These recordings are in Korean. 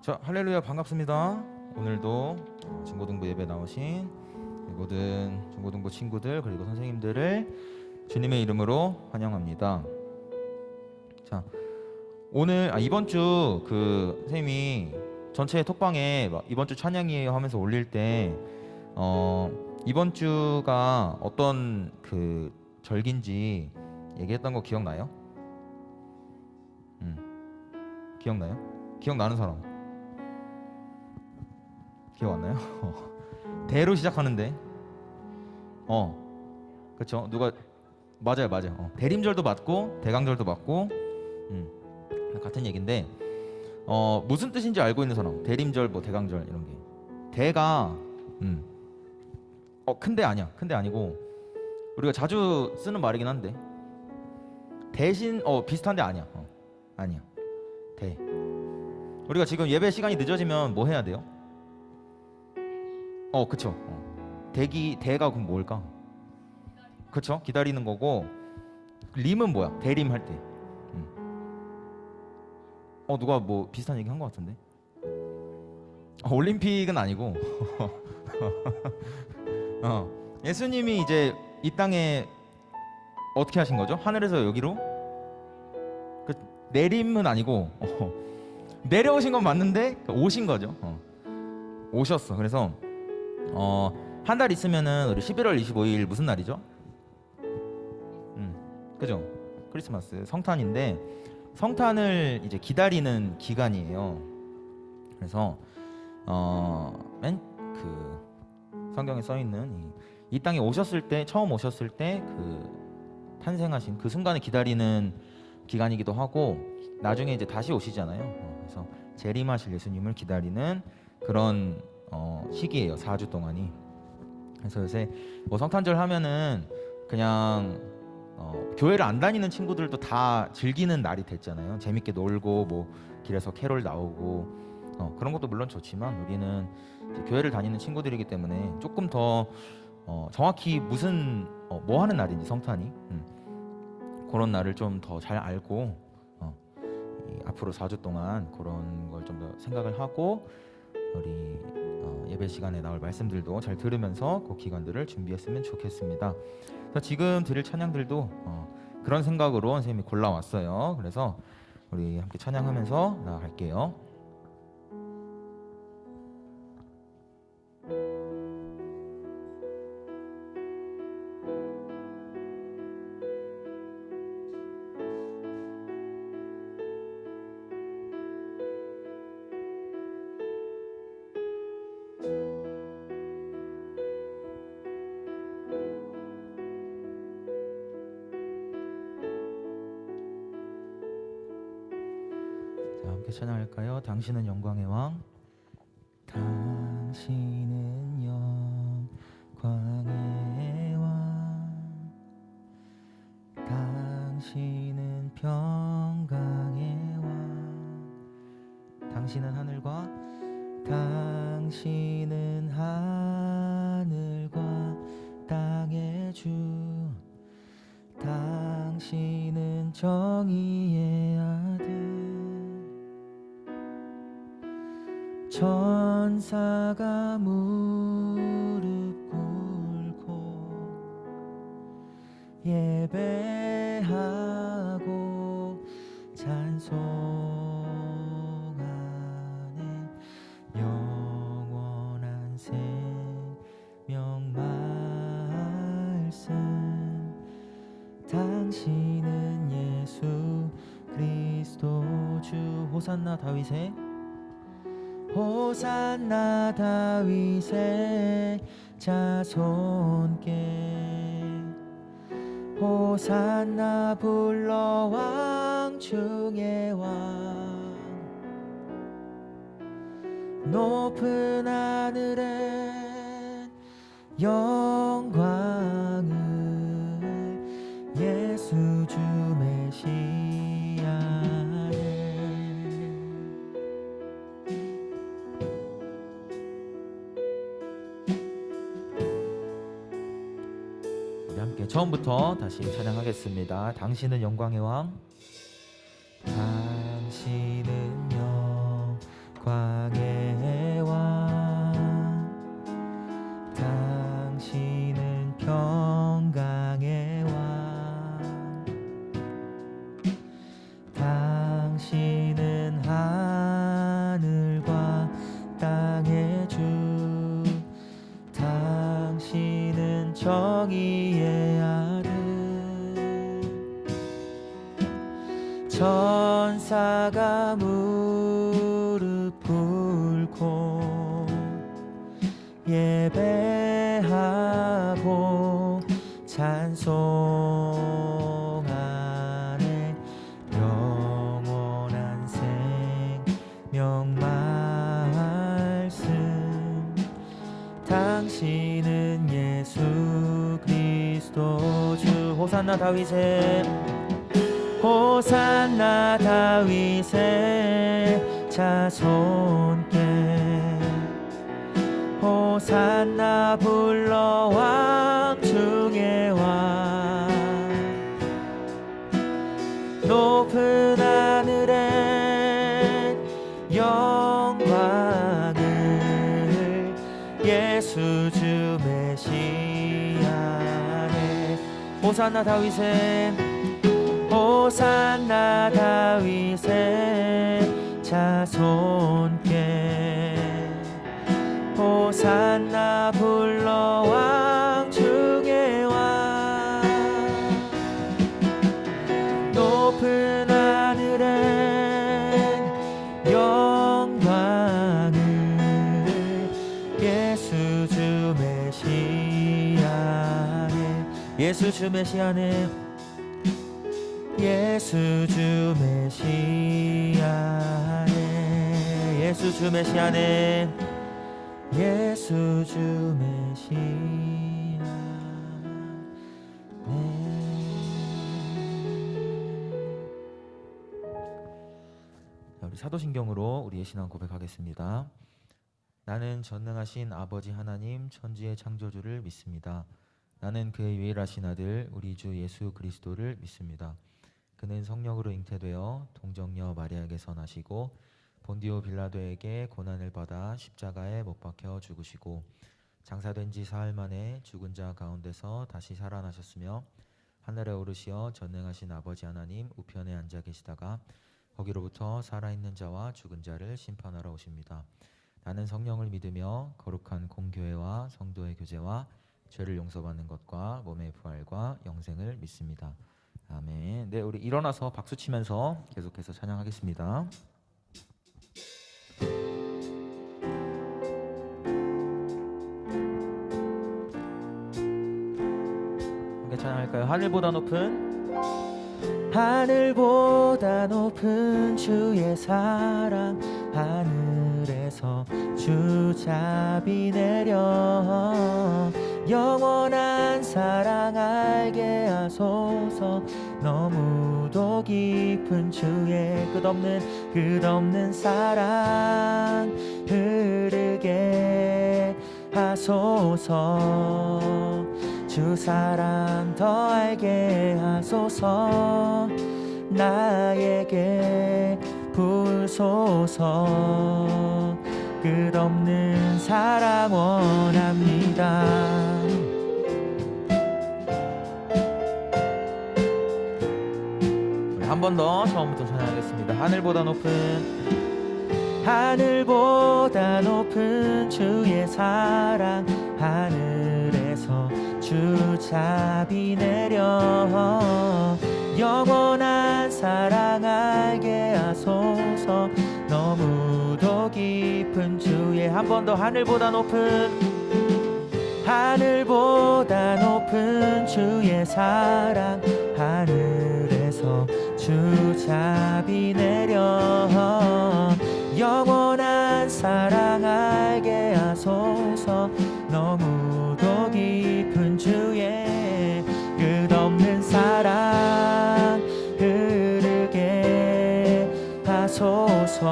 자, 할렐루야, 반갑습니다. 오늘도 중고등부 예배 나오신 모든 중고등부 친구들 그리고 선생님들을 주님의 이름으로 환영합니다. 자, 오늘 이번 주 선생님이 전체 톡방에 이번 주 찬양이에요 하면서 올릴 때 이번 주가 어떤 절기인지 얘기했던 거 기억나요? 기억나요? 기억나는 사람? 기억 안 나요? 대로 시작하는데 그쵸? 누가 맞아요. 대림절도 맞고 대강절도 맞고 같은 얘기인데 무슨 뜻인지 알고 있는 사람? 대림절 뭐 대강절 이런 게 대가 근데 아니야. 근데 아니고 우리가 자주 쓰는 말이긴 한데 대신 비슷한데 아니야. 아니야. 대. 우리가 지금 예배 시간이 늦어지면 뭐 해야 돼요? 그쵸. 대가 그럼 뭘까? 그쵸? 기다리는 거고 림은 뭐야? 대림 할 때. 누가 뭐 비슷한 얘기 한 것 같은데? 올림픽은 아니고 예수님이 이제 이 땅에 어떻게 하신 거죠? 하늘에서 여기로 내림은 아니고 내려오신 건 맞는데 오신 거죠. 오셨어. 그래서 한 달 있으면은 우리 11월 25일 무슨 날이죠? 그죠? 크리스마스 성탄인데 성탄을 이제 기다리는 기간이에요. 그래서 성경에 써 있는 이 땅에 오셨을 때 처음 오셨을 때 탄생하신 그 순간을 기다리는 기간이기도 하고 나중에 이제 다시 오시잖아요. 그래서 재림하실 예수님을 기다리는 그런 시기예요. 4주 동안이. 그래서 요새 뭐 성탄절 하면은 그냥 교회를 안 다니는 친구들도 다 즐기는 날이 됐잖아요. 재밌게 놀고 뭐 길에서 캐롤 나오고 그런 것도 물론 좋지만 우리는 이제 교회를 다니는 친구들이기 때문에 조금 더 정확히 무슨 뭐 하는 날인지 성탄이 그런 날을 좀 더 잘 알고 앞으로 4주 동안 그런 걸 좀 더 생각을 하고 우리 예배 시간에 나올 말씀들도 잘 들으면서 그 기간들을 준비했으면 좋겠습니다. 그래서 지금 드릴 찬양들도 그런 생각으로 선생님이 골라왔어요. 그래서 우리 함께 찬양하면서 나아갈게요. 함께 찬양할까요? 당신은 영광의 왕. 당신은 영광의 왕. 당신은 평강의 왕. 당신은 하늘과 당신은 하늘과 땅의 주. 당신은 정의의 아들. 천사가 무릎 꿇고 예배하고 찬송하네. 영원한 생명 말씀. 당신은 예수 그리스도 주. 호산나 다윗의 호산나 다윗의 자손께. 호산나 불러 왕 중의 왕. 높은 하늘에 영광을 예수 주 메시아. 함께 처음부터 다시 찬양하겠습니다. 당신은 영광의 왕. 당신은 영광의 천사가 무릎 꿇고 예배하고 찬송하네. 영원한 생명 말씀, 당신은 예수 그리스도 주. 호산나 다윗의, 호산나 다윗의 자손께, 호산나 불러 왕 중에 왕. 높은 하늘에 영광을 예수 주 메시아네. 호산나 다윗의, 호산나 다윗의 자손께, 호산나 불러 왕 중에 왕. 높은 하늘엔 영광을 예수 주 메시아네. 예수 주 메시아네. 예수 주 메시아네. 예수 주 메시아네. 예수 주 메시아네. 우리 사도신경으로 우리의 신앙 고백하겠습니다. 나는 전능하신 아버지 하나님 천지의 창조주를 믿습니다. 나는 그의 유일하신 아들 우리 주 예수 그리스도를 믿습니다. 그는 성령으로 잉태되어 동정녀 마리아에게서 나시고 본디오 빌라도에게 고난을 받아 십자가에 못 박혀 죽으시고 장사된 지 사흘 만에 죽은 자 가운데서 다시 살아나셨으며 하늘에 오르시어 전능하신 아버지 하나님 우편에 앉아 계시다가 거기로부터 살아있는 자와 죽은 자를 심판하러 오십니다. 나는 성령을 믿으며 거룩한 공교회와 성도의 교제와 죄를 용서받는 것과 몸의 부활과 영생을 믿습니다. 아멘. 네, 우리 일어나서 박수 치면서 계속해서 찬양하겠습니다. 함께 찬양할까요? 하늘보다 높은, 하늘보다 높은 주의 사랑, 하늘에서 주 자비 내려 영원한 사랑 알게 하소서. 너무도 깊은 주의 끝없는 사랑 흐르게 하소서. 주 사랑 더 알게 하소서. 나에게 부소서. 끝없는 사랑 원합니다. 한 번 더 처음부터 찬양하겠습니다. 하늘보다 높은 주의 사랑, 하늘에서 주 자비 내려 영원한 사랑 알게 하소서. 너무도 깊은 주의, 한 번 더 하늘보다 높은 주의 사랑, 하늘에서 주 자비 내려 영원한 사랑 알게 하소서. 너무도 깊은 주의 끝없는 사랑 흐르게 하소서.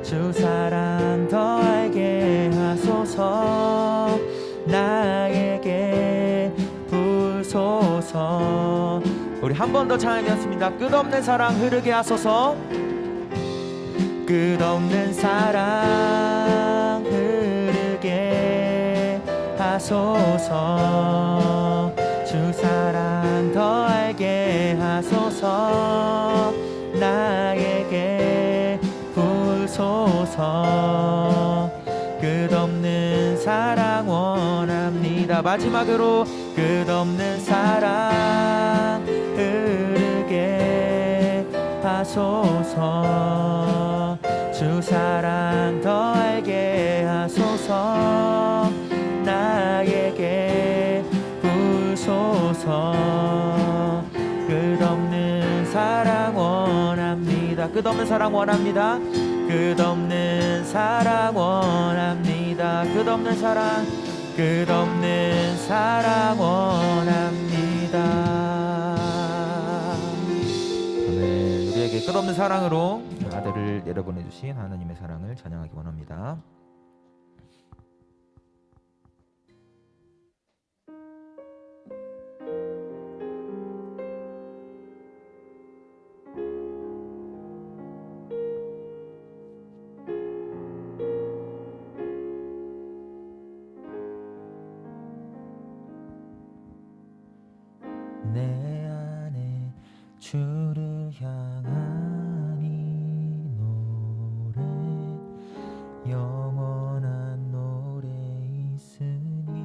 주 사랑 더 알게 하소서. 나에게 부소서. 우리 한 번 더 찬양하겠습니다. 끝없는 사랑 흐르게 하소서. 끝없는 사랑 흐르게 하소서. 주 사랑 더 알게 하소서. 나에게 부소서. 끝없는 사랑 원합니다. 마지막으로 끝없는 사랑 흐르게 하소서. 주 사랑 더 알게 하소서. 나에게 부소서. 끝없는 사랑 원합니다. 끝없는 사랑 원합니다. 끝없는 사랑 원합니다. 끝없는 사랑, 끝없는 사랑 원합니다. 아멘. 우리에게 끝없는 사랑으로 아들을 내려보내주신 하나님의 사랑을 찬양하기 원합니다. 내 안에 주를 향한 이 노래, 영원한 노래 있으니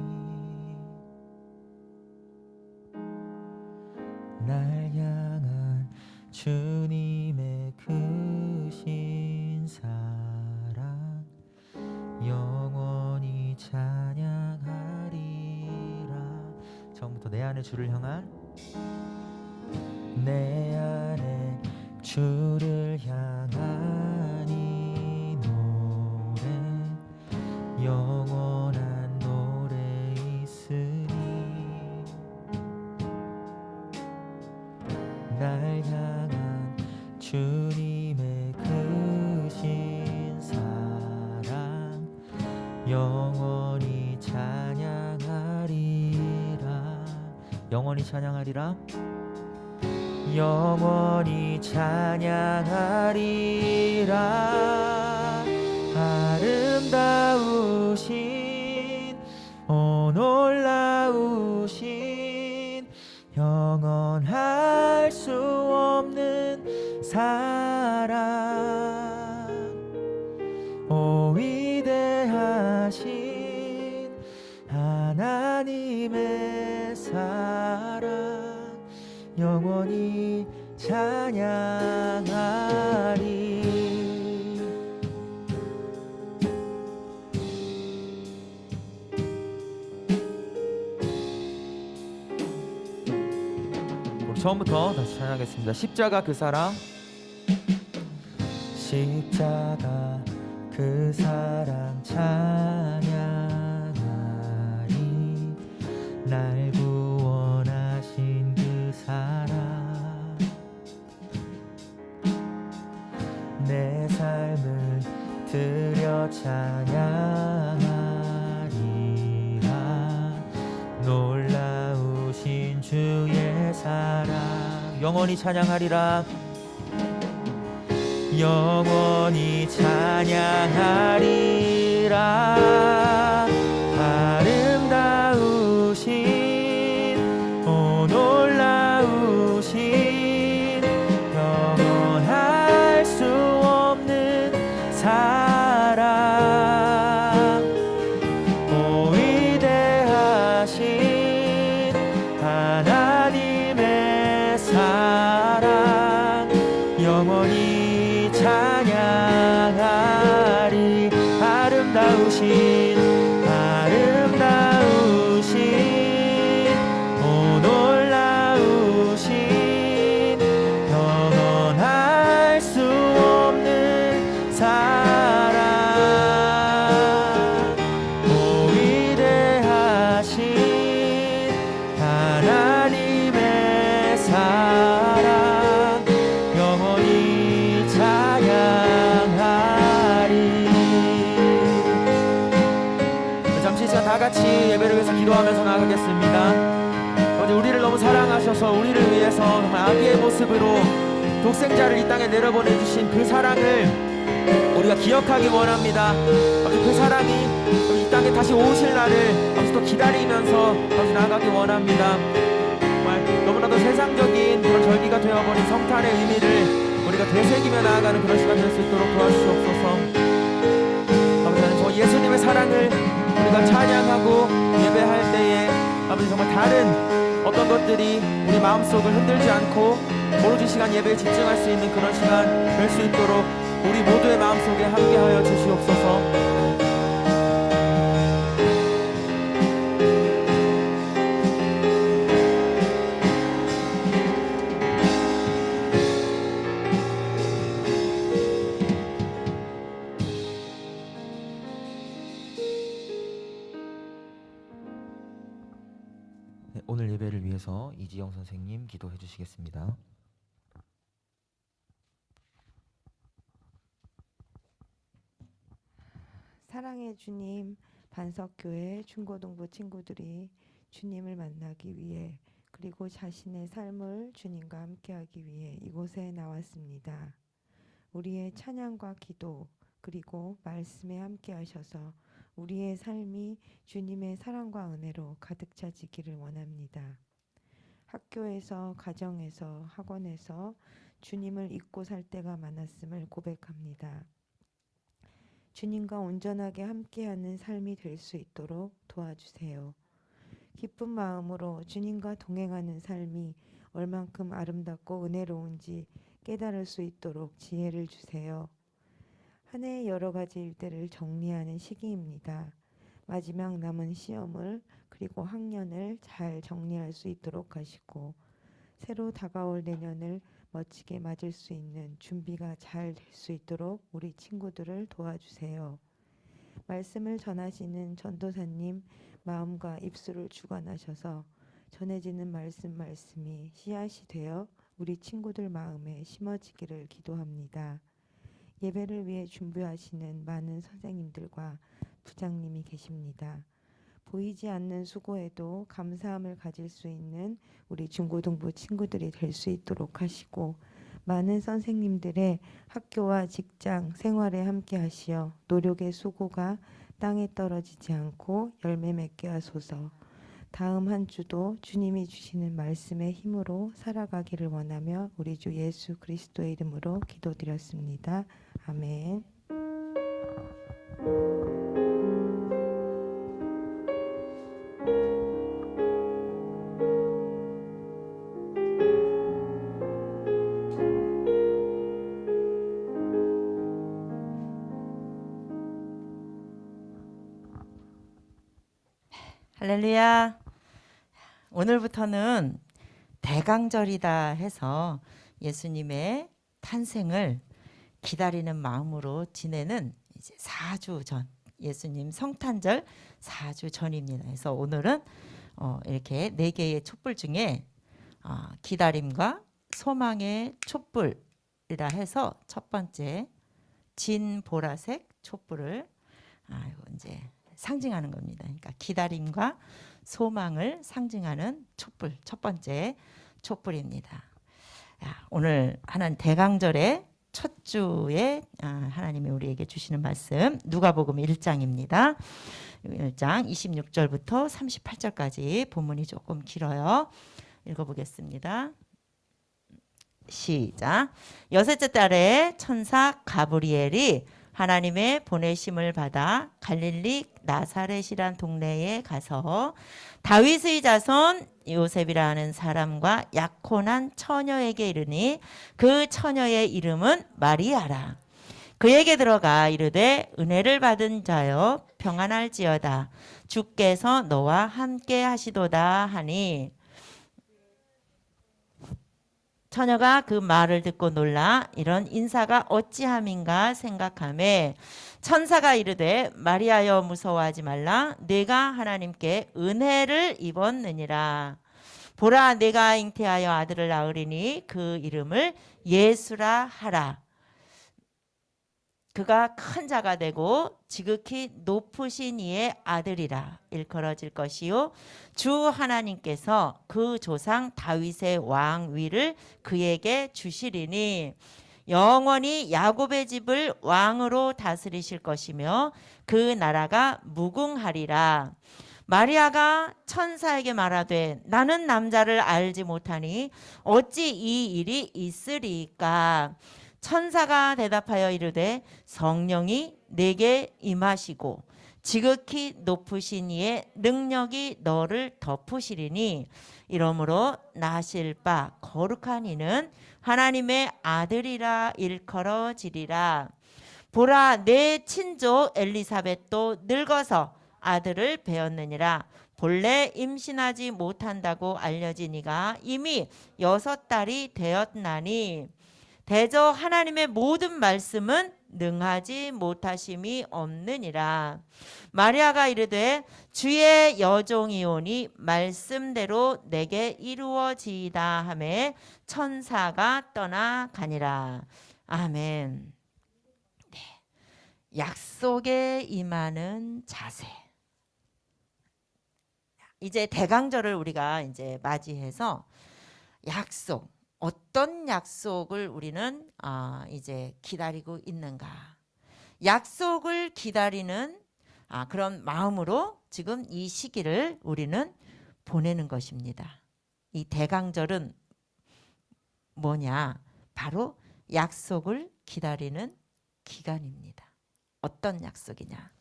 날 향한 주님의 크신 사랑 영원히 찬양하리라. 처음부터 내 안에 주를 향한, 내 안에 주를 향한 이 노래, 영원한 노래 있으니 날 향한 주님의 크신 사랑 영원히 찬양하리라. 영원히 찬양하리라. 영원히 찬양하리라. 아름다우신 오 놀라우신 영원할 수 없는 사랑, 오 위대하신 하나님의 사랑 영원히 찬양하리. 우리 처음부터 다시 찬양하겠습니다. 십자가 그 사랑, 십자가 그 사랑 찬양하리. 날 구원하신 그 사랑, 내 삶을 드려 찬양하리라. 놀라우신 주의 사랑 영원히 찬양하리라. 영원히 찬양하리라. 아름다우신 오 놀라우신 영원할 수 없는 사랑, 오 위대하신 하나님의 사랑 영원히 찬양하리. 아름다우신 오 놀라우신 영원할 수 없는 사랑, 오 위대하신 하나님의 사랑 영원히 찬양하리. 잠시 시간 다 같이 예배를 위해서 기도하면서 나가겠습니다. 어제 우리를 너무 사랑하셔서 우리를 위해서 정말 아기의 모습으로 독생자를 이 땅에 내려보내주신 그 사랑을 우리가 기억하기 원합니다. 그 사랑이 이 땅에 다시 오실 날을 또 기다리면서 나아가기 원합니다. 정말 너무나도 세상적인 그런 절기가 되어버린 성탄의 의미를 우리가 되새기며 나아가는 그런 시간 될 수 있도록 도와주시옵소서. 아버지, 저 예수님의 사랑을 우리가 찬양하고 예배할 때에 아버지 정말 다른 어떤 것들이 우리 마음속을 흔들지 않고 오로지 시간 예배에 집중할 수 있는 그런 시간 될 수 있도록 우리 모두의 마음속에 함께하여 주시옵소서. 네, 오늘 예배를 위해서 이지영 선생님 기도해 주시겠습니다. 사랑의 주님, 반석교회 중고등부 친구들이 주님을 만나기 위해 그리고 자신의 삶을 주님과 함께하기 위해 이곳에 나왔습니다. 우리의 찬양과 기도 그리고 말씀에 함께하셔서 우리의 삶이 주님의 사랑과 은혜로 가득 차지기를 원합니다. 학교에서, 가정에서, 학원에서 주님을 잊고 살 때가 많았음을 고백합니다. 주님과 온전하게 함께하는 삶이 될 수 있도록 도와주세요. 기쁜 마음으로 주님과 동행하는 삶이 얼만큼 아름답고 은혜로운지 깨달을 수 있도록 지혜를 주세요. 한 해의 여러 가지 일들을 정리하는 시기입니다. 마지막 남은 시험을 그리고 학년을 잘 정리할 수 있도록 하시고 새로 다가올 내년을 멋지게 맞을 수 있는 준비가 잘 될 수 있도록 우리 친구들을 도와주세요. 말씀을 전하시는 전도사님 마음과 입술을 주관하셔서 전해지는 말씀이 씨앗이 되어 우리 친구들 마음에 심어지기를 기도합니다. 예배를 위해 준비하시는 많은 선생님들과 부장님이 계십니다. 보이지 않는 수고에도 감사함을 가질 수 있는 우리 중고등부 친구들이 될 수 있도록 하시고 많은 선생님들의 학교와 직장 생활에 함께 하시어 노력의 수고가 땅에 떨어지지 않고 열매 맺게 하소서. 다음 한 주도 주님이 주시는 말씀의 힘으로 살아가기를 원하며 우리 주 예수 그리스도의 이름으로 기도드렸습니다. 아멘. 할렐루야. 오늘부터는 대강절이다 해서 예수님의 탄생을 기다리는 마음으로 지내는 이제 4주 전, 예수님 성탄절 4주 전입니다. 그래서 오늘은 이렇게 4개의 촛불 중에 기다림과 소망의 촛불이라 해서 첫 번째 진 보라색 촛불을 이제 상징하는 겁니다. 그러니까 기다림과 소망을 상징하는 촛불, 첫 번째 촛불입니다. 오늘 하나님 대강절의 첫 주에 하나님이 우리에게 주시는 말씀 누가복음 1장입니다. 1장 26절부터 38절까지 본문이 조금 길어요. 읽어보겠습니다. 시작. 여섯째 달에 천사 가브리엘이 하나님의 보내심을 받아 갈릴리 나사렛이란 동네에 가서 다윗의 자손 요셉이라는 사람과 약혼한 처녀에게 이르니 그 처녀의 이름은 마리아라. 그에게 들어가 이르되 은혜를 받은 자여 평안할지어다. 주께서 너와 함께 하시도다 하니 처녀가 그 말을 듣고 놀라 이런 인사가 어찌함인가 생각하매 천사가 이르되 마리아여 무서워하지 말라. 내가 하나님께 은혜를 입었느니라. 보라 내가 잉태하여 아들을 낳으리니 그 이름을 예수라 하라. 그가 큰 자가 되고 지극히 높으신 이의 아들이라 일컬어질 것이요 주 하나님께서 그 조상 다윗의 왕위를 그에게 주시리니 영원히 야곱의 집을 왕으로 다스리실 것이며 그 나라가 무궁하리라. 마리아가 천사에게 말하되 나는 남자를 알지 못하니 어찌 이 일이 있으리까. 천사가 대답하여 이르되 성령이 내게 임하시고 지극히 높으신 이의 능력이 너를 덮으시리니 이러므로 나실 바 거룩한 이는 하나님의 아들이라 일컬어지리라. 보라, 내 친조 엘리사벳도 늙어서 아들을 배었느니라. 본래 임신하지 못한다고 알려진 이가 이미 6달이 되었나니 대저 하나님의 모든 말씀은 능하지 못하심이 없느니라. 마리아가 이르되 주의 여종이오니 말씀대로 내게 이루어지이다 하매 천사가 떠나가니라. 아멘. 네. 약속에 임하는 자세. 이제 대강절을 우리가 이제 맞이해서 약속, 어떤 약속을 우리는 이제 기다리고 있는가? 약속을 기다리는 그런 마음으로 지금 이 시기를 우리는 보내는 것입니다. 이 대강절은 뭐냐? 바로 약속을 기다리는 기간입니다. 어떤 약속이냐?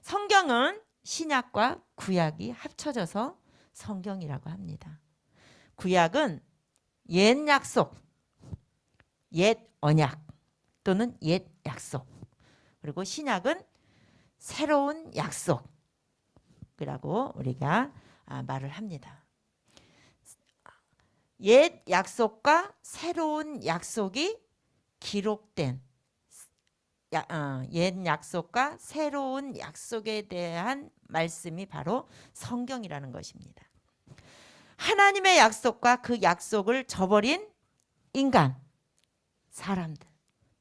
성경은 신약과 구약이 합쳐져서 성경이라고 합니다. 구약은 옛 약속, 옛 언약 또는 옛 약속, 그리고 신약은 새로운 약속이라고 우리가 말을 합니다. 옛 약속과 새로운 약속이 기록된 옛 약속과 새로운 약속에 대한 말씀이 바로 성경이라는 것입니다. 하나님의 약속과 그 약속을 저버린 인간, 사람들.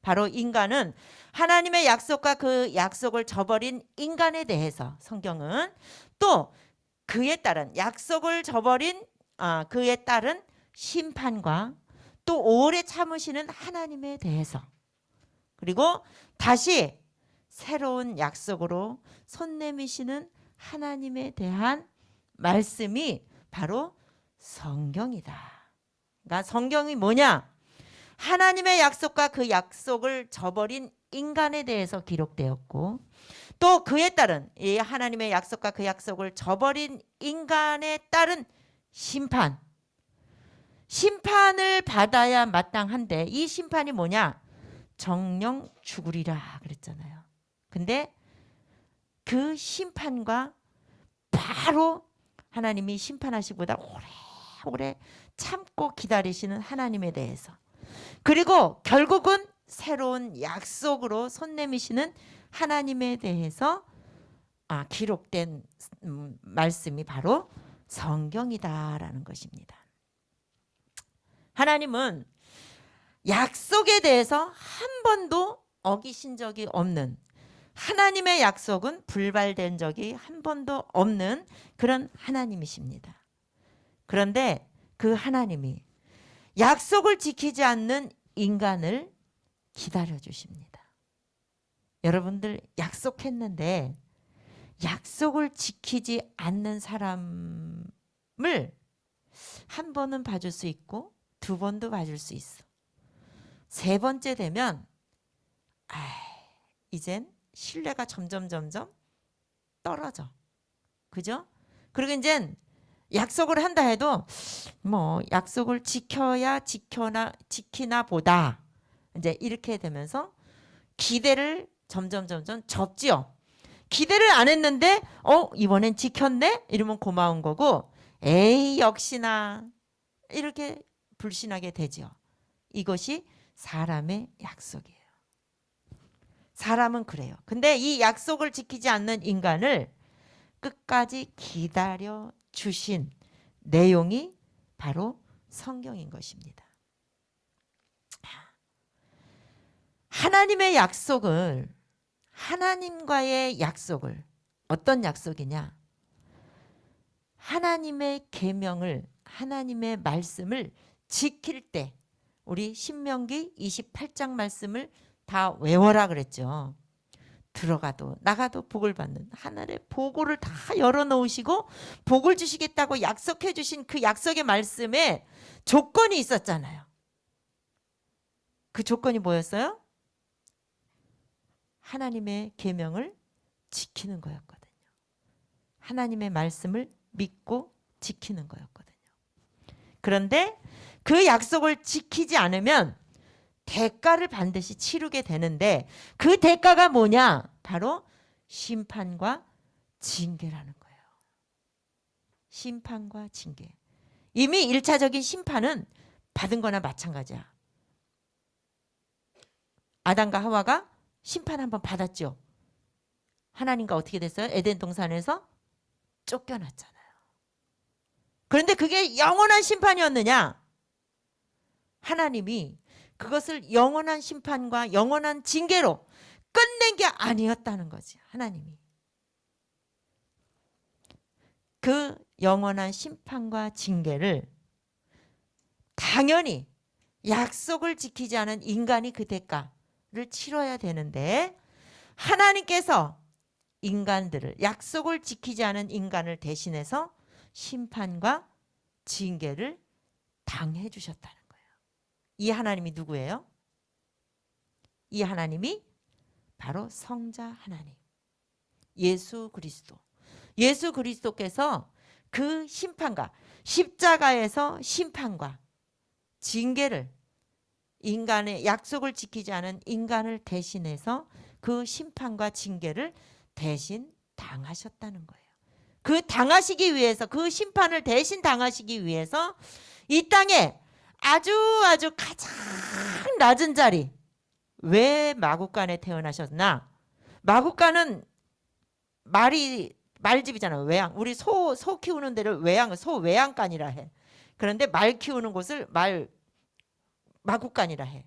바로 인간은 하나님의 약속과 그 약속을 저버린 인간에 대해서 성경은 또 그에 따른 약속을 저버린 그에 따른 심판과 또 오래 참으시는 하나님에 대해서 그리고 다시 새로운 약속으로 손 내미시는 하나님에 대한 말씀이 바로 성경이다. 그러니까 성경이 뭐냐? 하나님의 약속과 그 약속을 저버린 인간에 대해서 기록되었고 또 그에 따른 이 하나님의 약속과 그 약속을 저버린 인간에 따른 심판을 받아야 마땅한데 이 심판이 뭐냐? 정령 죽으리라 그랬잖아요. 근데 그 심판과 바로 하나님이 심판하시기보다 오래 참고 기다리시는 하나님에 대해서 그리고 결국은 새로운 약속으로 손 내미시는 하나님에 대해서 기록된 말씀이 바로 성경이다라는 것입니다. 하나님은 약속에 대해서 한 번도 어기신 적이 없는 하나님의 약속은 불발된 적이 한 번도 없는 그런 하나님이십니다. 그런데 그 하나님이 약속을 지키지 않는 인간을 기다려 주십니다. 여러분들 약속했는데 약속을 지키지 않는 사람을 한 번은 봐줄 수 있고 두 번도 봐줄 수 있어. 세 번째 되면 이젠 신뢰가 점점 떨어져. 그죠? 그리고 이젠 약속을 한다 해도 뭐 약속을 지키나 보다. 이제 이렇게 되면서 기대를 점점 접지요. 기대를 안 했는데 이번엔 지켰네? 이러면 고마운 거고 에이 역시나 이렇게 불신하게 되죠. 이것이 사람의 약속이에요. 사람은 그래요. 근데 이 약속을 지키지 않는 인간을 끝까지 기다려 주신 내용이 바로 성경인 것입니다. 하나님과의 약속을 어떤 약속이냐? 하나님의 계명을 하나님의 말씀을 지킬 때 우리 신명기 28장 말씀을 다 외워라 그랬죠. 들어가도 나가도 복을 받는 하늘의 보고를 다 열어놓으시고 복을 주시겠다고 약속해 주신 그 약속의 말씀에 조건이 있었잖아요. 그 조건이 뭐였어요? 하나님의 계명을 지키는 거였거든요. 하나님의 말씀을 믿고 지키는 거였거든요. 그런데 그 약속을 지키지 않으면 대가를 반드시 치르게 되는데 그 대가가 뭐냐? 바로 심판과 징계라는 거예요. 심판과 징계. 이미 1차적인 심판은 받은 거나 마찬가지야. 아담과 하와가 심판 한번 받았죠. 하나님과 어떻게 됐어요? 에덴 동산에서 쫓겨났잖아요. 그런데 그게 영원한 심판이었느냐? 하나님이 그것을 영원한 심판과 영원한 징계로 끝낸 게 아니었다는 거지. 하나님이. 그 영원한 심판과 징계를 당연히 약속을 지키지 않은 인간이 그 대가를 치러야 되는데 하나님께서 인간들을 약속을 지키지 않은 인간을 대신해서 심판과 징계를 당해 주셨다는 거예요. 이 하나님이 누구예요? 이 하나님이 바로 성자 하나님 예수 그리스도. 예수 그리스도께서 그 심판과 십자가에서 심판과 징계를 인간의 약속을 지키지 않은 인간을 대신해서 그 심판과 징계를 대신 당하셨다는 거예요. 그 당하시기 위해서 그 심판을 대신 당하시기 위해서 이 땅에 아주 가장 낮은 자리 왜 마구간에 태어나셨나? 마구간은 말집이잖아요. 외양. 우리 소 키우는 데를 소 외양간이라 해. 그런데 말 키우는 곳을 마구간이라 해.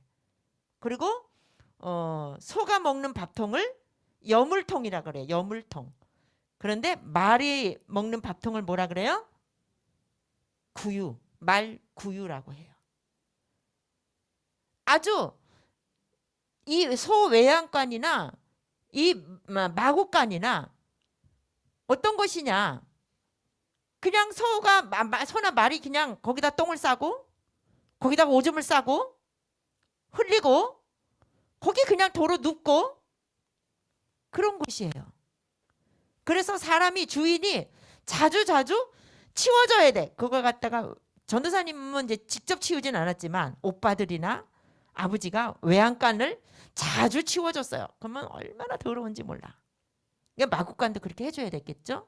그리고 소가 먹는 밥통을 여물통이라 그래. 여물통. 그런데 말이 먹는 밥통을 뭐라 그래요? 구유. 말구유라고 해요. 아주 이 소외양간이나 이 마구간이나 어떤 것이냐? 그냥 소나 말이 그냥 거기다 똥을 싸고 거기다가 오줌을 싸고 흘리고 거기 그냥 도로 눕고 그런 곳이에요. 그래서 사람이 주인이 자주 치워줘야 돼. 그걸 갖다가 전도사님은 이제 직접 치우진 않았지만 오빠들이나 아버지가 외양간을 자주 치워줬어요. 그러면 얼마나 더러운지 몰라. 그러니까 마구간도 그렇게 해줘야 됐겠죠.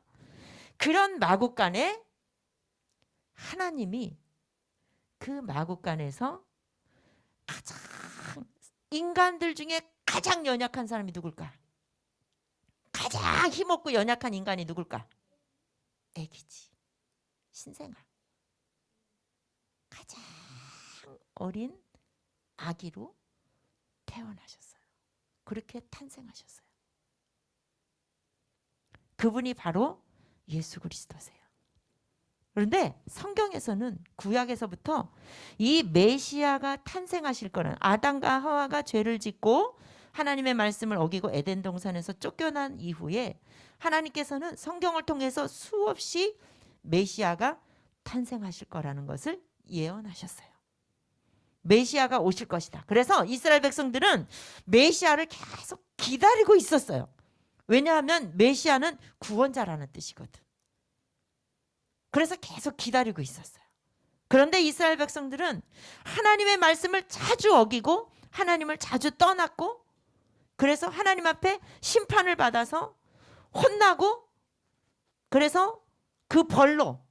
그런 마구간에 하나님이 그 마구간에서 가장 인간들 중에 가장 연약한 사람이 누굴까? 가장 힘없고 연약한 인간이 누굴까? 애기지. 신생아. 가장 어린 아기로 태어나셨어요. 그렇게 탄생하셨어요. 그분이 바로 예수 그리스도세요. 그런데 성경에서는 구약에서부터 이 메시아가 탄생하실 거는 아담과 하와가 죄를 짓고 하나님의 말씀을 어기고 에덴 동산에서 쫓겨난 이후에 하나님께서는 성경을 통해서 수없이 메시아가 탄생하실 거라는 것을 예언하셨어요. 메시아가 오실 것이다. 그래서 이스라엘 백성들은 메시아를 계속 기다리고 있었어요. 왜냐하면 메시아는 구원자라는 뜻이거든. 그래서 계속 기다리고 있었어요. 그런데 이스라엘 백성들은 하나님의 말씀을 자주 어기고 하나님을 자주 떠났고 그래서 하나님 앞에 심판을 받아서 혼나고 그래서 그 벌로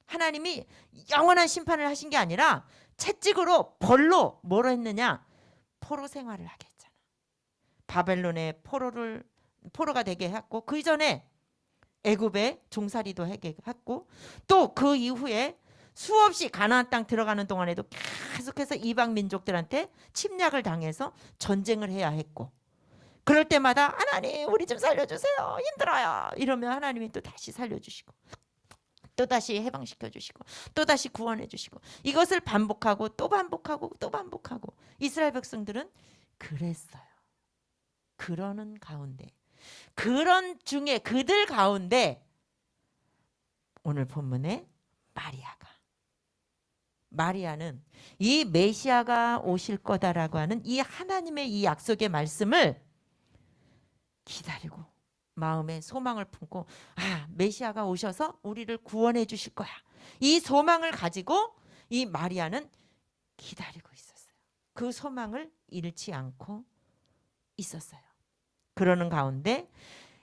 하나님이 영원한 심판을 하신 게 아니라 채찍으로 벌로 뭐로 했느냐? 포로 생활을 하게 했잖아. 바벨론의 포로가 되게 했고 그 이전에 애굽에 종살이도 하게 했고 또 그 이후에 수없이 가나안 땅 들어가는 동안에도 계속해서 이방 민족들한테 침략을 당해서 전쟁을 해야 했고 그럴 때마다 하나님 우리 좀 살려주세요. 힘들어요. 이러면 하나님이 또 다시 살려주시고 또다시 해방시켜 주시고 또다시 구원해 주시고 이것을 반복하고 또 반복하고 또 반복하고 이스라엘 백성들은 그랬어요. 그러는 가운데 그런 중에 그들 가운데 오늘 본문에 마리아는 이 메시아가 오실 거다라고 하는 이 하나님의 이 약속의 말씀을 기다리고 마음에 소망을 품고 메시아가 오셔서 우리를 구원해 주실 거야. 이 소망을 가지고 이 마리아는 기다리고 있었어요. 그 소망을 잃지 않고 있었어요. 그러는 가운데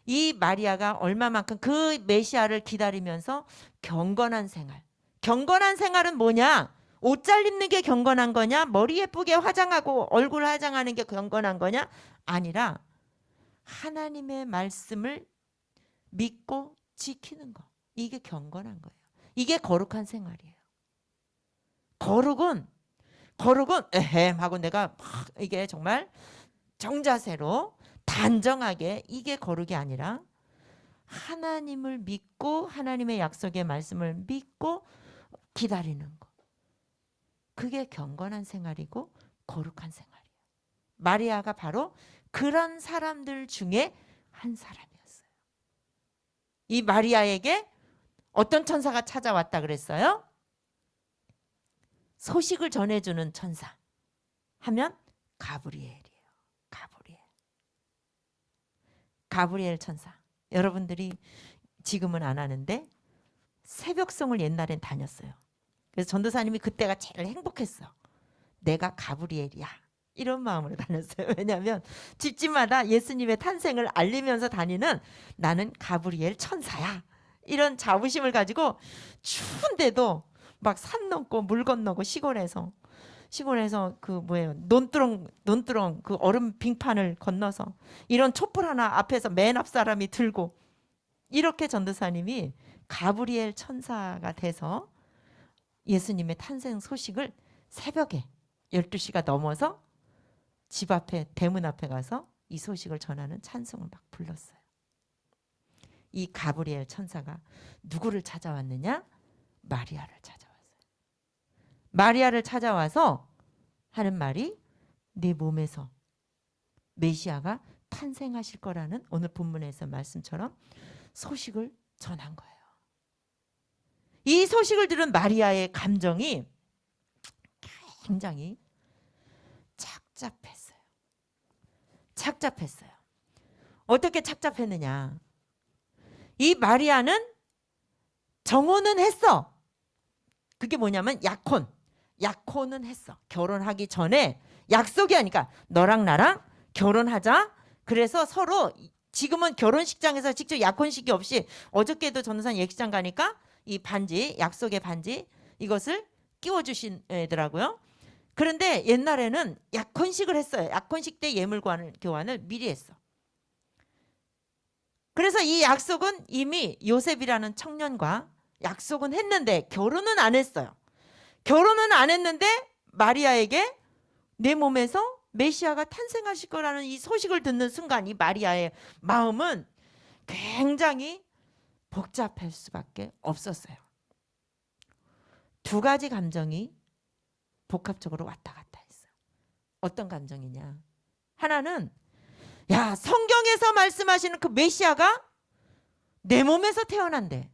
이 마리아가 얼마만큼 그 메시아를 기다리면서 경건한 생활은 뭐냐? 옷 잘 입는 게 경건한 거냐? 머리 예쁘게 화장하고 얼굴 화장하는 게 경건한 거냐? 아니라 하나님의 말씀을 믿고 지키는 거. 이게 경건한 거예요. 이게 거룩한 생활이에요. 거룩은 에헴 하고 내가 막 이게 정말 정자세로 단정하게, 이게 거룩이 아니라 하나님을 믿고 하나님의 약속의 말씀을 믿고 기다리는 거. 그게 경건한 생활이고 거룩한 생활이에요. 마리아가 바로 그런 사람들 중에 한 사람이었어요. 이 마리아에게 어떤 천사가 찾아왔다 그랬어요? 소식을 전해주는 천사 하면 가브리엘이에요. 가브리엘 천사. 여러분들이 지금은 안 하는데 새벽송을 옛날엔 다녔어요. 그래서 전도사님이 그때가 제일 행복했어요. 내가 가브리엘이야. 이런 마음으로 다녔어요. 왜냐하면 집집마다 예수님의 탄생을 알리면서 다니는 나는 가브리엘 천사야. 이런 자부심을 가지고 추운데도 막 산 넘고 물 건너고 시골에서 그 뭐예요, 논두렁 그 얼음 빙판을 건너서 이런 촛불 하나 앞에서 맨 앞 사람이 들고 이렇게 전도사님이 가브리엘 천사가 돼서 예수님의 탄생 소식을 새벽에 12시가 넘어서 집 앞에 대문 앞에 가서 이 소식을 전하는 찬송을 막 불렀어요. 이 가브리엘 천사가 누구를 찾아왔느냐? 마리아를 찾아왔어요. 마리아를 찾아와서 하는 말이 내 몸에서 메시아가 탄생하실 거라는 오늘 본문에서 말씀처럼 소식을 전한 거예요. 이 소식을 들은 마리아의 감정이 굉장히 착잡했어요. 어떻게 착잡했느냐? 이 마리아는 정혼은 했어. 그게 뭐냐면 약혼은 했어. 결혼하기 전에 약속이 하니까 너랑 나랑 결혼하자. 그래서 서로 지금은 결혼식장에서 직접 약혼식이 없이 어저께도 전도사님 예식장 가니까 이 반지, 약속의 반지 이것을 끼워주시더라고요. 그런데 옛날에는 약혼식을 했어요. 약혼식 때 예물 교환을 미리 했어. 그래서 이 약속은 이미 요셉이라는 청년과 약속은 했는데 결혼은 안 했어요. 결혼은 안 했는데 마리아에게 내 몸에서 메시아가 탄생하실 거라는 이 소식을 듣는 순간 이 마리아의 마음은 굉장히 복잡할 수밖에 없었어요. 두 가지 감정이 복합적으로 왔다 갔다 했어요. 어떤 감정이냐? 하나는 야, 성경에서 말씀하시는 그 메시아가 내 몸에서 태어난대.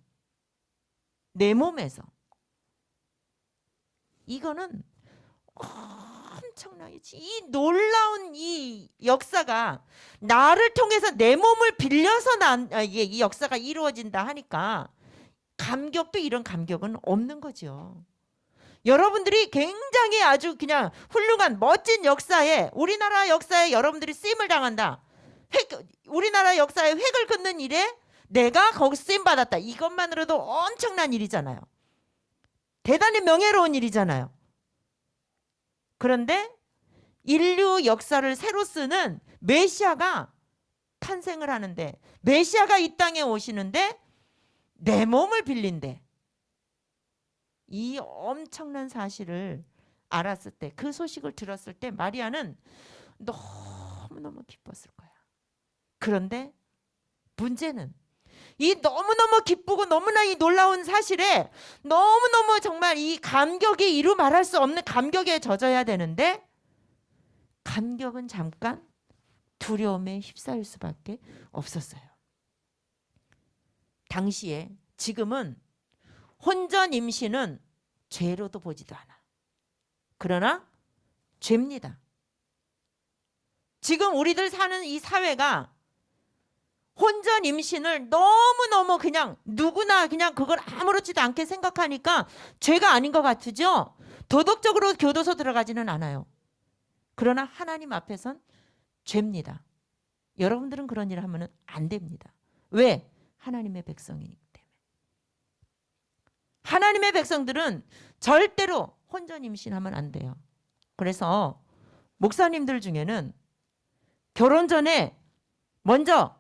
내 몸에서. 이거는 엄청나게 이 놀라운 이 역사가 나를 통해서 내 몸을 빌려서 이 역사가 이루어진다 하니까 감격도 이런 감격은 없는 거죠. 여러분들이 굉장히 아주 그냥 훌륭한 멋진 역사에 우리나라 역사에 여러분들이 쓰임을 당한다. 우리나라 역사에 획을 긋는 일에 내가 거기서 쓰임 받았다. 이것만으로도 엄청난 일이잖아요. 대단히 명예로운 일이잖아요. 그런데 인류 역사를 새로 쓰는 메시아가 탄생을 하는데 메시아가 이 땅에 오시는데 내 몸을 빌린대. 이 엄청난 사실을 알았을 때, 그 소식을 들었을 때 마리아는 너무너무 기뻤을 거야. 그런데 문제는 이 너무너무 기쁘고 너무나 이 놀라운 사실에 너무너무 정말 이 감격이 이루 말할 수 없는 감격에 젖어야 되는데 감격은 잠깐 두려움에 휩싸일 수밖에 없었어요. 당시에 지금은 혼전 임신은 죄로도 보지도 않아. 그러나 죄입니다. 지금 우리들 사는 이 사회가 혼전 임신을 너무너무 그냥 누구나 그냥 그걸 아무렇지도 않게 생각하니까 죄가 아닌 것 같으죠? 도덕적으로 교도소 들어가지는 않아요. 그러나 하나님 앞에선 죄입니다. 여러분들은 그런 일을 하면 안 됩니다. 왜? 하나님의 백성이기 때문에. 하나님의 백성들은 절대로 혼전 임신하면 안 돼요. 그래서 목사님들 중에는 결혼 전에 먼저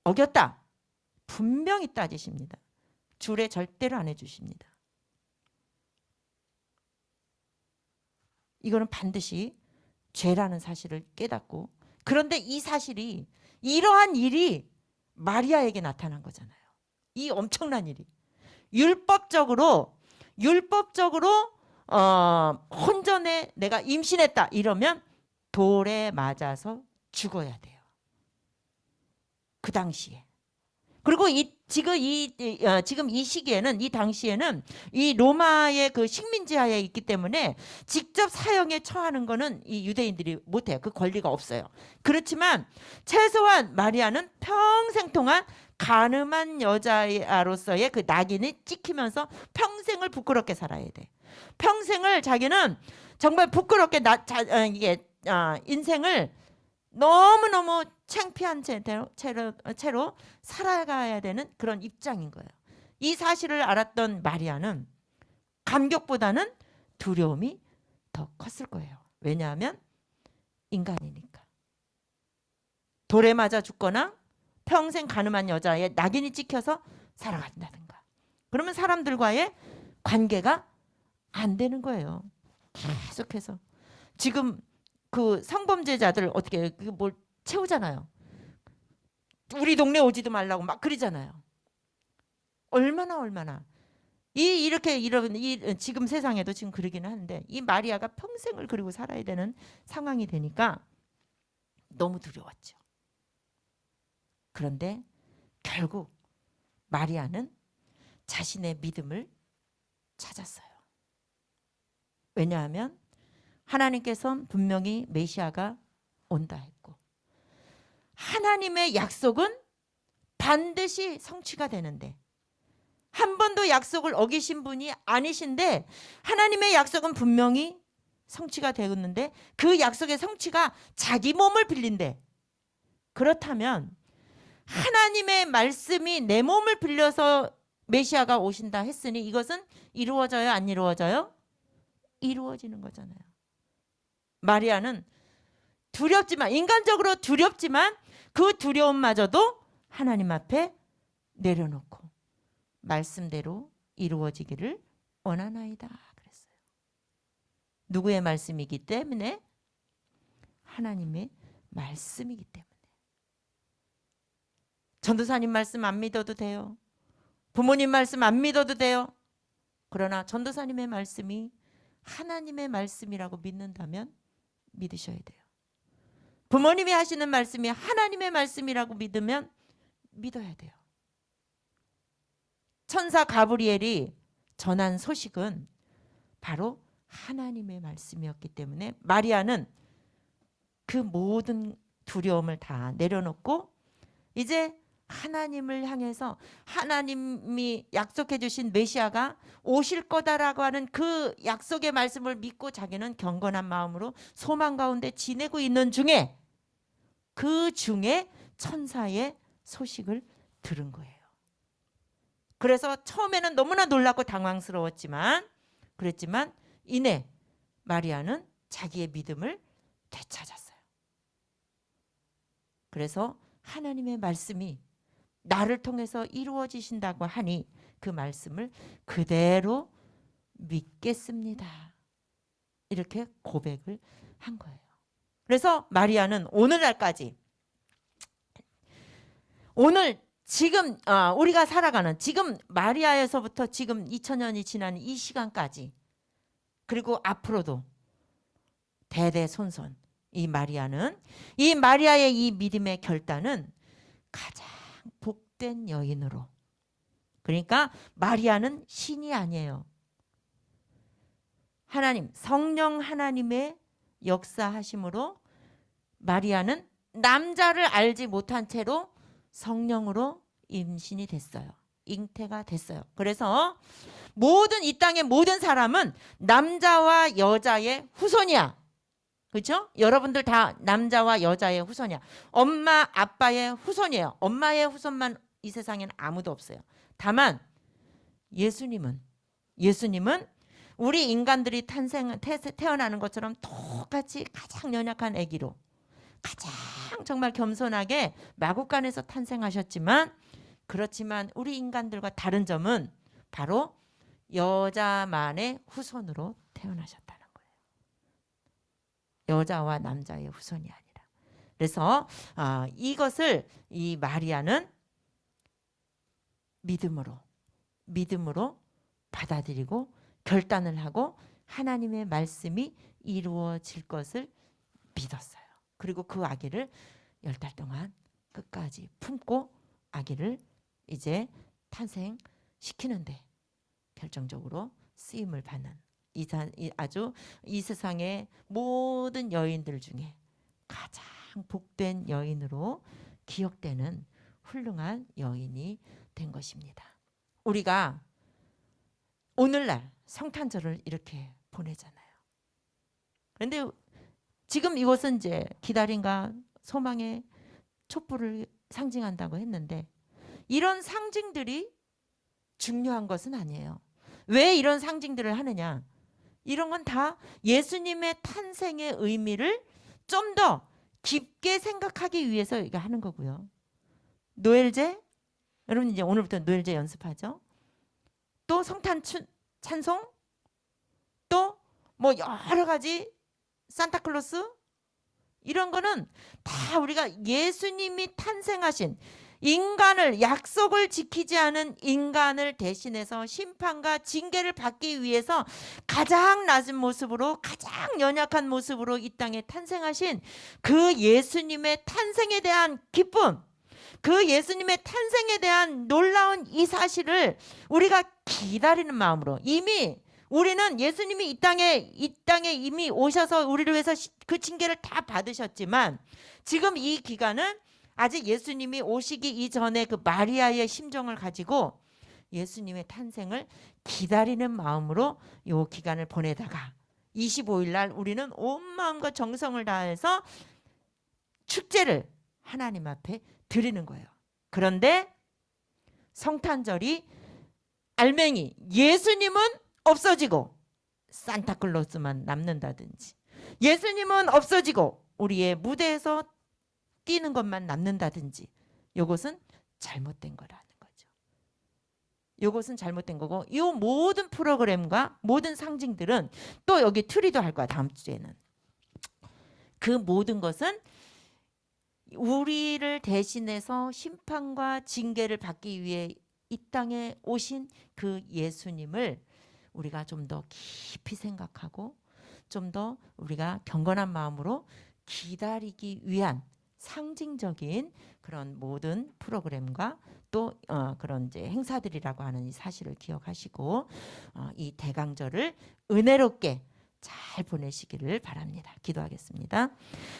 어겼다. 분명히 따지십니다. 주례 절대로 안 해주십니다. 이거는 반드시 죄라는 사실을 깨닫고, 그런데 이 사실이, 이러한 일이 마리아에게 나타난 거잖아요. 이 엄청난 일이 율법적으로 혼전에 내가 임신했다 이러면 돌에 맞아서 죽어야 돼요. 그 당시에. 그리고 지금 이 시기에는, 이 당시에는 이 로마의 그 식민지하에 있기 때문에 직접 사형에 처하는 거는 이 유대인들이 못해요. 그 권리가 없어요. 그렇지만 최소한 마리아는 평생 동안 가늠한 여자로서의 그 낙인이 찍히면서 평생을 부끄럽게 살아야 돼. 평생을 자기는 정말 부끄럽게 인생을 너무너무 창피한 채로 살아가야 되는 그런 입장인 거예요. 이 사실을 알았던 마리아는 감격보다는 두려움이 더 컸을 거예요. 왜냐하면 인간이니까. 돌에 맞아 죽거나 평생 가늠한 여자의 낙인이 찍혀서 살아간다든가, 그러면 사람들과의 관계가 안 되는 거예요. 계속해서 지금 그 성범죄자들 어떻게 뭘 채우잖아요. 우리 동네 오지도 말라고 막 그러잖아요. 얼마나 이렇게 지금 세상에도 지금 그러기는 하는데, 이 마리아가 평생을 그리고 살아야 되는 상황이 되니까 너무 두려웠죠. 그런데 결국 마리아는 자신의 믿음을 찾았어요. 왜냐하면 하나님께서는 분명히 메시아가 온다 했고, 하나님의 약속은 반드시 성취가 되는데, 한 번도 약속을 어기신 분이 아니신데 하나님의 약속은 분명히 성취가 되었는데, 그 약속의 성취가 자기 몸을 빌린대. 그렇다면 하나님의 말씀이 내 몸을 빌려서 메시아가 오신다 했으니 이것은 이루어져요, 안 이루어져요? 이루어지는 거잖아요. 마리아는 두렵지만, 인간적으로 두렵지만 그 두려움마저도 하나님 앞에 내려놓고 말씀대로 이루어지기를 원하나이다 그랬어요. 누구의 말씀이기 때문에? 하나님의 말씀이기 때문에. 전도사님 말씀 안 믿어도 돼요. 부모님 말씀 안 믿어도 돼요. 그러나 전도사님의 말씀이 하나님의 말씀이라고 믿는다면 믿으셔야 돼요. 부모님이 하시는 말씀이 하나님의 말씀이라고 믿으면 믿어야 돼요. 천사 가브리엘이 전한 소식은 바로 하나님의 말씀이었기 때문에 마리아는 그 모든 두려움을 다 내려놓고 이제 하나님을 향해서, 하나님이 약속해 주신 메시아가 오실 거다라고 하는 그 약속의 말씀을 믿고 자기는 경건한 마음으로 소망 가운데 지내고 있는 중에, 그 중에 천사의 소식을 들은 거예요. 그래서 처음에는 너무나 놀랍고 당황스러웠지만, 그랬지만 이내 마리아는 자기의 믿음을 되찾았어요. 그래서 하나님의 말씀이 나를 통해서 이루어지신다고 하니 그 말씀을 그대로 믿겠습니다. 이렇게 고백을 한 거예요. 그래서 마리아는 오늘날까지, 오늘 지금 우리가 살아가는 지금 마리아에서부터 지금 2000년이 지난 이 시간까지, 그리고 앞으로도 대대손손 이 마리아의 이 믿음의 결단은 가장 복된 여인으로, 그러니까 마리아는 신이 아니에요. 하나님, 성령 하나님의 역사하심으로 마리아는 남자를 알지 못한 채로 성령으로 임신이 됐어요. 잉태가 됐어요. 그래서 모든 이 땅의 모든 사람은 남자와 여자의 후손이야. 그렇죠? 여러분들 다 남자와 여자의 후손이야. 엄마 아빠의 후손이에요. 엄마의 후손만 이 세상에는 아무도 없어요. 다만 예수님은 우리 인간들이 태어나는 것처럼 똑같이 가장 연약한 아기로 가장 정말 겸손하게 마국간에서 탄생하셨지만, 그렇지만 우리 인간들과 다른 점은 바로 여자만의 후손으로 태어나셨다는 거예요. 여자와 남자의 후손이 아니라. 그래서 이것을 이 마리아는 믿음으로 받아들이고 결단을 하고 하나님의 말씀이 이루어질 것을 믿었어요. 그리고 그 아기를 10달 동안 끝까지 품고 아기를 이제 탄생시키는데 결정적으로 쓰임을 받는 아주 이 세상의 모든 여인들 중에 가장 복된 여인으로 기억되는 훌륭한 여인이 된 것입니다. 우리가 오늘날 성탄절을 이렇게 보내잖아요. 그런데 지금 이것은 이제 기다림과 소망의 촛불을 상징한다고 했는데, 이런 상징들이 중요한 것은 아니에요. 왜 이런 상징들을 하느냐? 이런 건 다 예수님의 탄생의 의미를 좀 더 깊게 생각하기 위해서 이거 하는 거고요. 노엘제, 여러분 이제 오늘부터 노엘제 연습하죠. 또 성탄 찬송, 또 뭐 여러 가지 산타클로스, 이런 거는 다 우리가 예수님이 탄생하신 인간을, 약속을 지키지 않은 인간을 대신해서 심판과 징계를 받기 위해서 가장 낮은 모습으로, 가장 연약한 모습으로 이 땅에 탄생하신 그 예수님의 탄생에 대한 기쁨, 그 예수님의 탄생에 대한 놀라운 이 사실을 우리가 기다리는 마음으로, 이미 우리는 예수님이 이 땅에 이미 오셔서 우리를 위해서 그 징계를 다 받으셨지만, 지금 이 기간은 아직 예수님이 오시기 이전에 그 마리아의 심정을 가지고 예수님의 탄생을 기다리는 마음으로 이 기간을 보내다가 25일 날 우리는 온 마음과 정성을 다해서 축제를 하나님 앞에 드리는 거예요. 그런데 성탄절이 알맹이 예수님은 없어지고 산타클로스만 남는다든지, 예수님은 없어지고 우리의 무대에서 뛰는 것만 남는다든지, 이것은 잘못된 거라는 거죠. 이것은 잘못된 거고, 이 모든 프로그램과 모든 상징들은 또 여기 트리도 할 거야. 다음 주에는 그 모든 것은 우리를 대신해서 심판과 징계를 받기 위해 이 땅에 오신 그 예수님을 우리가 좀 더 깊이 생각하고 좀 더 우리가 경건한 마음으로 기다리기 위한 상징적인 그런 모든 프로그램과 또 그런 이제 행사들이라고 하는 이 사실을 기억하시고 이 대강절을 은혜롭게 잘 보내시기를 바랍니다. 기도하겠습니다.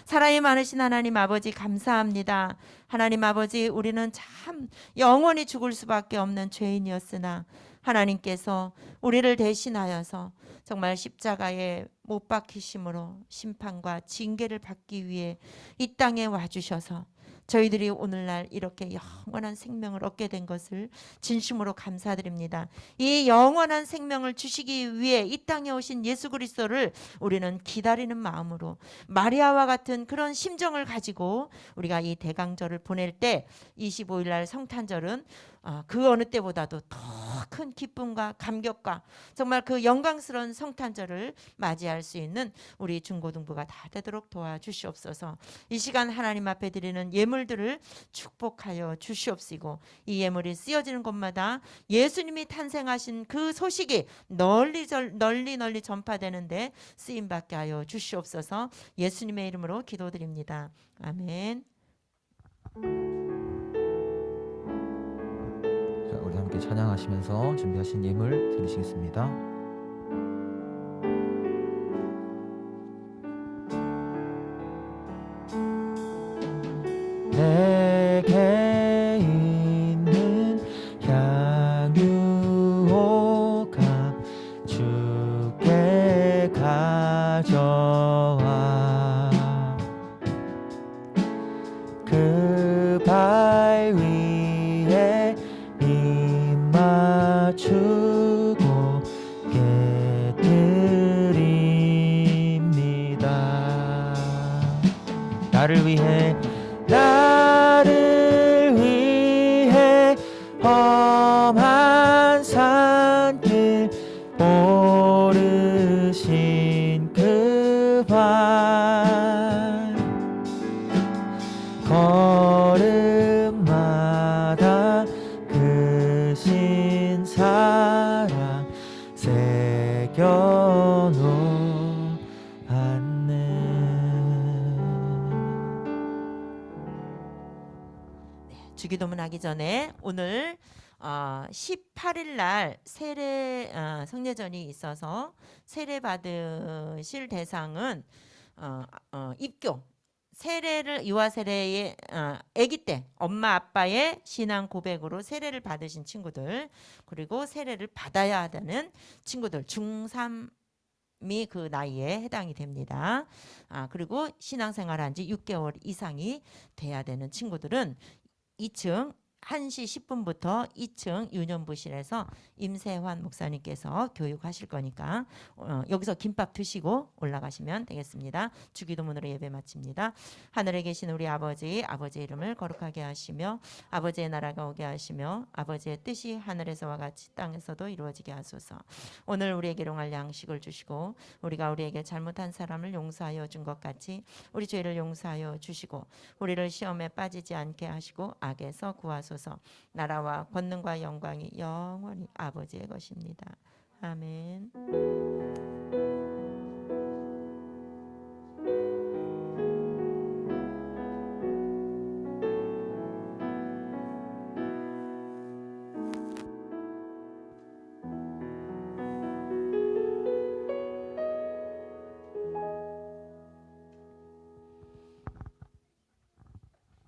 사랑이 많으신 하나님 아버지, 감사합니다. 하나님 아버지, 우리는 참 영원히 죽을 수밖에 없는 죄인이었으나 하나님께서 우리를 대신하여서 정말 십자가에 못 박히심으로 심판과 징계를 받기 위해 이 땅에 와주셔서 저희들이 오늘날 이렇게 영원한 생명을 얻게 된 것을 진심으로 감사드립니다. 이 영원한 생명을 주시기 위해 이 땅에 오신 예수 그리스도를 우리는 기다리는 마음으로 마리아와 같은 그런 심정을 가지고 우리가 이 대강절을 보낼 때 25일 날 성탄절은 그 어느 때보다도 더 큰 기쁨과 감격과 정말 그 영광스러운 성탄절을 맞이할 수 있는 우리 중고등부가 다 되도록 도와주시옵소서. 이 시간 하나님 앞에 드리는 예물들을 축복하여 주시옵시고, 이 예물이 쓰여지는 곳마다 예수님이 탄생하신 그 소식이 널리 전파되는데 쓰임받게 하여 주시옵소서. 예수님의 이름으로 기도드립니다. 아멘. 우리 함께 찬양하시면서 준비하신 예물 드리시겠습니다. 나를 위해 나를 위해 험한 산길 오르신 그 발 걸음마다 크신 사랑 새겨놓았네. 주기도문 하기 전에 오늘 18일 날 세례 성례전이 있어서 세례 받으실 대상은 입교 세례를 유아 세례의 아기 때 엄마 아빠의 신앙 고백으로 세례를 받으신 친구들 그리고 세례를 받아야 하는 친구들 중3이 그 나이에 해당이 됩니다. 그리고 신앙생활한 지 6개월 이상이 돼야 되는 친구들은 2층 1시 10분부터 2층 유년부실에서 임세환 목사님께서 교육하실 거니까 여기서 김밥 드시고 올라가시면 되겠습니다. 주기도문으로 예배 마칩니다. 하늘에 계신 우리 아버지, 아버지의 이름을 거룩하게 하시며 아버지의 나라가 오게 하시며 아버지의 뜻이 하늘에서와 같이 땅에서도 이루어지게 하소서. 오늘 우리에게 일용할 양식을 주시고 우리가 우리에게 잘못한 사람을 용서하여 준 것 같이 우리 죄를 용서하여 주시고 우리를 시험에 빠지지 않게 하시고 악에서 구하소서. 나라와 권능과 영광이 영원히 아버지의 것입니다. 아멘.